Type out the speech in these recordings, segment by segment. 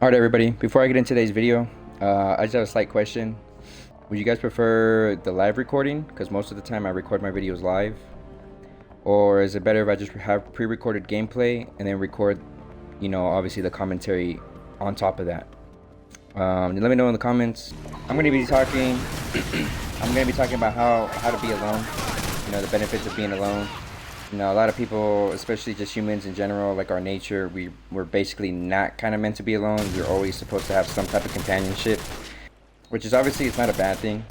Alright everybody, before I get into today's video, I just have a slight question. Would you guys prefer the live recording? Because most of the time I record my videos live. Or is it better if I just have pre-recorded gameplay and then record, obviously the commentary on top of that? Let me know in the comments. I'm going to be talking about how to be alone, the benefits of being alone. A lot of people, especially just humans in general, like our nature, we're basically not kind of meant to be alone. We're always supposed to have some type of companionship, which is obviously, it's not a bad thing.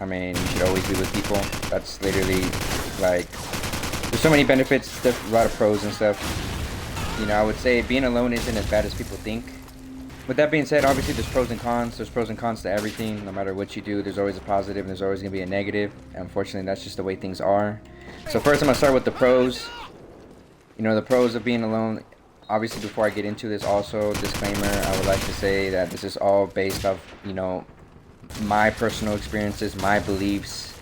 I mean, you should always be with people. That's literally, like, there's so many benefits, there's a lot of pros and stuff. I would say being alone isn't as bad as people think. With that being said, obviously there's pros and cons. There's pros and cons to everything. No matter what you do, there's always a positive and there's always going to be a negative. Unfortunately, that's just the way things are. So first I'm going to start with the pros. The pros of being alone. Obviously, before I get into this, also, disclaimer, I would like to say that this is all based off, my personal experiences, my beliefs.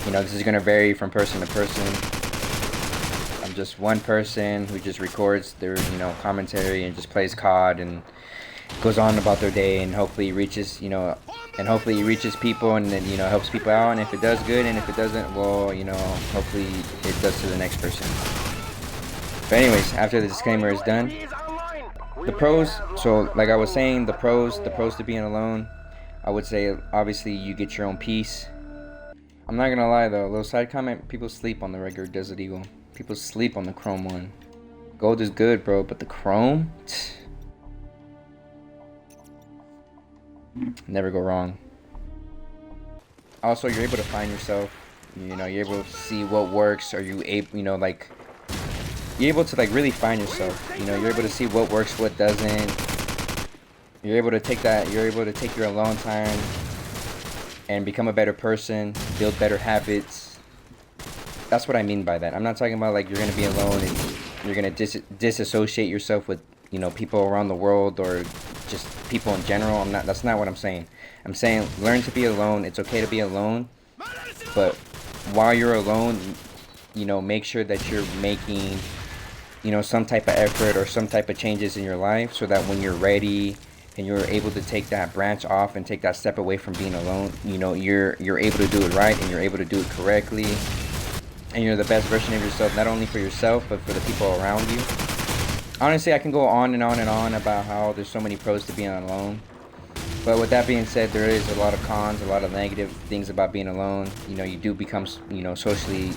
This is going to vary from person to person. I'm just one person who just records their, commentary and just plays COD and goes on about their day and hopefully reaches, hopefully it reaches people and then, helps people out. And if it does, good. And if it doesn't, well, hopefully it does to the next person. But anyways, after the disclaimer is done, the pros. So like I was saying, the pros to being alone, I would say obviously you get your own peace. I'm not gonna lie though, little side comment, people sleep on the regular Desert Eagle. People sleep on the Chrome one. Gold is good, bro, but the Chrome, never go wrong. Also, you're able to find yourself. You're able to see what works. Are you able, you're able to really find yourself. You're able to see what works, what doesn't. You're able to take that. You're able to take your alone time and become a better person, build better habits. That's what I mean by that. I'm not talking about you're gonna be alone and you're gonna disassociate yourself with people around the world or just people in general. That's not what I'm saying. I'm saying learn to be alone. It's okay to be alone, but while you're alone, make sure that you're making some type of effort or some type of changes in your life so that when you're ready and you're able to take that branch off and take that step away from being alone, you're able to do it right and you're able to do it correctly, and you're the best version of yourself, not only for yourself but for the people around you. Honestly, I can go on and on and on about how there's so many pros to being alone. But with that being said, there is a lot of cons, a lot of negative things about being alone. You do become, socially,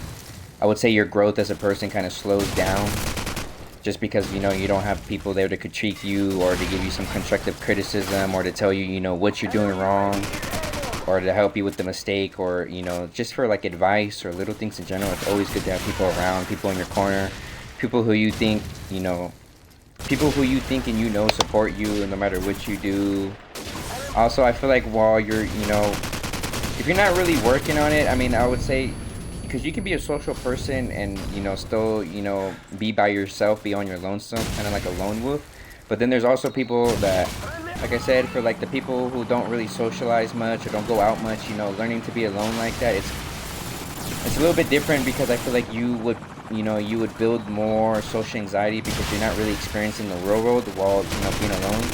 I would say your growth as a person kind of slows down. Just because, you don't have people there to critique you or to give you some constructive criticism or to tell you, what you're doing wrong or to help you with the mistake or, just for advice or little things in general. It's always good to have people around, people in your corner, people who you think, people who you think and support you no matter what you do. Also, I feel like while you're, if you're not really working on it, I mean, I would say, because you can be a social person and, still, be by yourself, be on your lonesome, kind of like a lone wolf. But then there's also people that, like I said, for the people who don't really socialize much or don't go out much, learning to be alone like that, it's a little bit different because I feel like you would build more social anxiety because you're not really experiencing the real world while, being alone.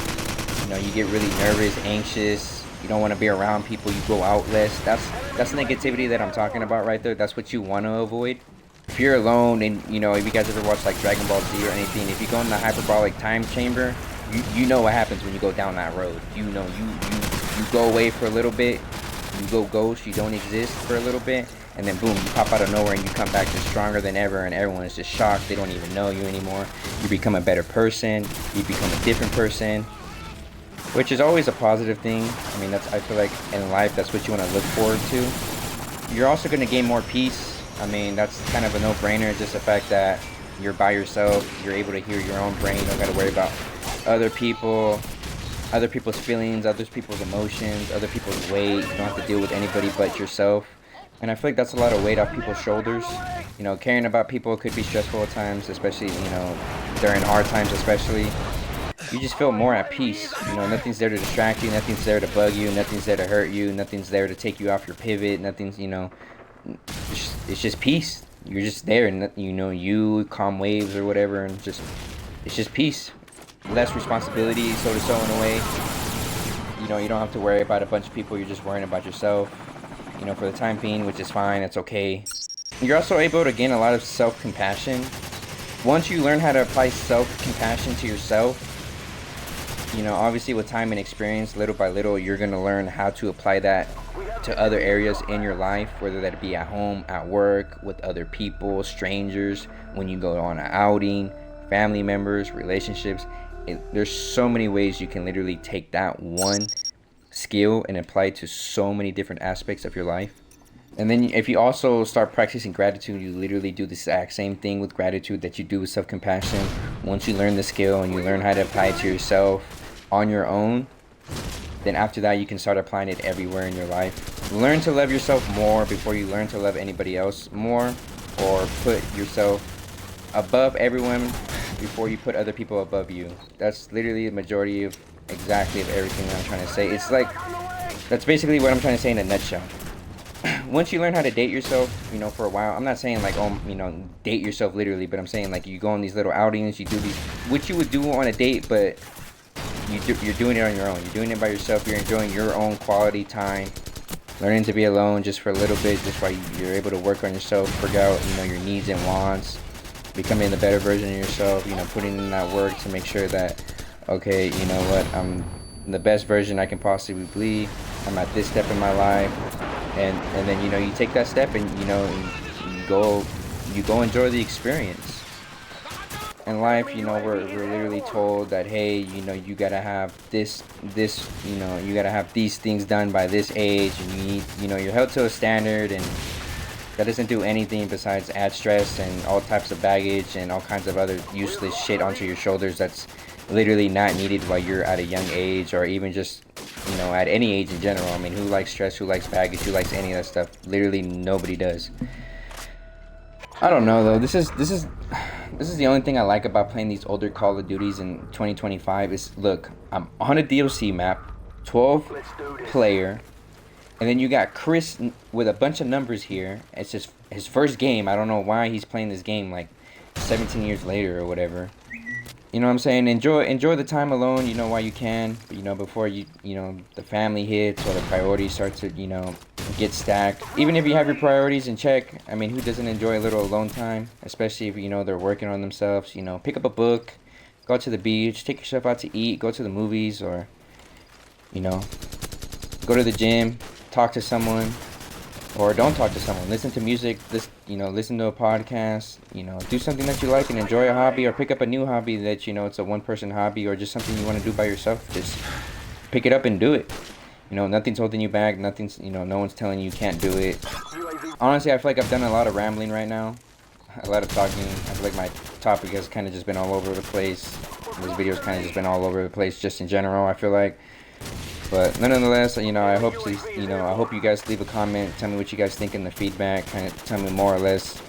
You get really nervous, anxious. You don't want to be around people. You go out less. That's negativity that I'm talking about right there. That's what you want to avoid. If you're alone and, if you guys ever watch Dragon Ball Z or anything, if you go in the hyperbolic time chamber, you know what happens when you go down that road. You go away for a little bit. You go ghost. You don't exist for a little bit. And then boom, you pop out of nowhere and you come back just stronger than ever and everyone is just shocked. They don't even know you anymore. You become a better person. You become a different person, which is always a positive thing. I mean, I feel like in life, that's what you want to look forward to. You're also going to gain more peace. I mean, that's kind of a no-brainer. Just the fact that you're by yourself, you're able to hear your own brain. You don't got to worry about other people's feelings, other people's emotions, other people's weight. You don't have to deal with anybody but yourself. And I feel like that's a lot of weight off people's shoulders. Caring about people could be stressful at times, especially, during hard times especially. You just feel more at peace. Nothing's there to distract you, nothing's there to bug you, nothing's there to hurt you, nothing's there to take you off your pivot, nothing's, it's just peace. You're just there and, you calm waves or whatever, and it's just peace. less responsibility, so to so in a way. You know, you don't have to worry about a bunch of people, you're just worrying about yourself, you know, for the time being, which is fine, it's okay. You're also able to gain a lot of self-compassion. Once you learn how to apply self-compassion to yourself, you know, obviously with time and experience, little by little, you're going to learn how to apply that to other areas in your life, whether that be at home, at work, with other people, strangers, when you go on an outing, family members, relationships. There's so many ways you can literally take that one skill and apply it to so many different aspects of your life. And then if you also start practicing gratitude, you literally do the exact same thing with gratitude that you do with self-compassion. Once you learn the skill and you learn how to apply it to yourself on your own, then after that you can start applying it everywhere in your life. Learn to love yourself more before you learn to love anybody else more, or put yourself above everyone before you put other people above you. That's literally the majority of exactly of everything I'm trying to say. It's like, that's basically what I'm trying to say in a nutshell. Once you learn how to date yourself, you know, for a while, I'm not saying like, oh, you know, date yourself literally, but I'm saying like you go on these little outings, you do these, what you would do on a date, but you're doing it on your own. You're doing it by yourself. You're enjoying your own quality time, learning to be alone just for a little bit, just while you're able to work on yourself, figure out, you know, your needs and wants, becoming the better version of yourself, you know, putting in that work to make sure that, okay, you know what, I'm the best version I can possibly be. I'm at this step in my life, and then, you know, you take that step and, you know, you go enjoy the experience. In life, you know, we're literally told that, hey, you know, you gotta have this, you know, you gotta have these things done by this age, and you need, you know, you're held to a standard, and that doesn't do anything besides add stress and all types of baggage and all kinds of other useless shit onto your shoulders that's literally not needed while you're at a young age, or even just, you know, at any age in general. I mean, who likes stress, who likes baggage, who likes any of that stuff? Literally nobody does. I don't know though. This is the only thing I like about playing these older Call of Duties in 2025 is, look, I'm on a DLC map, 12 player, and then you got Chris with a bunch of numbers here. It's just his first game. I don't know why he's playing this game like 17 years later or whatever. You know what I'm saying? Enjoy the time alone, you know, while you can. But, you know, before you know, the family hits or the priorities start to, you know, get stacked. Even if you have your priorities in check, I mean, who doesn't enjoy a little alone time? Especially if, you know, they're working on themselves. You know, pick up a book, go to the beach, take yourself out to eat, go to the movies, or, you know, go to the gym, talk to someone, or don't talk to someone. Listen to music, you know, listen to a podcast, you know, do something that you like and enjoy a hobby, or pick up a new hobby that, you know, it's a one-person hobby, or just something you want to do by yourself. Just pick it up and do it. You know, nothing's holding you back, nothing's, you know, no one's telling you can't do it. Honestly, I feel like I've done a lot of rambling right now, a lot of talking. I feel like my topic has kind of just been all over the place. This video's kind of just been all over the place, just in general, I feel like. But nonetheless, you know, I hope you guys leave a comment, tell me what you guys think in the feedback, kind of tell me more or less,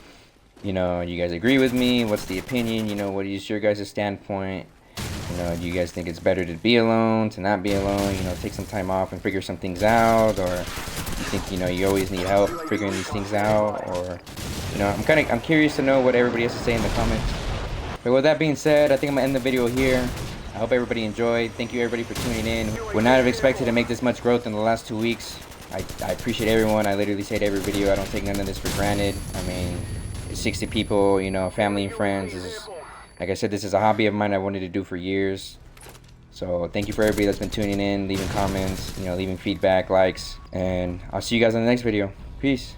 you know, you guys agree with me, what's the opinion, you know, what is your guys' standpoint, you know, do you guys think it's better to be alone, to not be alone, you know, take some time off and figure some things out, or you think, you know, you always need help figuring these things out, or, you know, I'm curious to know what everybody has to say in the comments. But with that being said, I think I'm gonna end the video here. I hope everybody enjoyed. Thank you everybody for tuning in. Would not have expected to make this much growth in the last 2 weeks. I appreciate everyone. I literally say it every video. I don't take none of this for granted. I mean, 60 people, you know, family and friends. Like I said, this is a hobby of mine I wanted to do for years. So thank you for everybody that's been tuning in, leaving comments, you know, leaving feedback, likes. And I'll see you guys in the next video. Peace.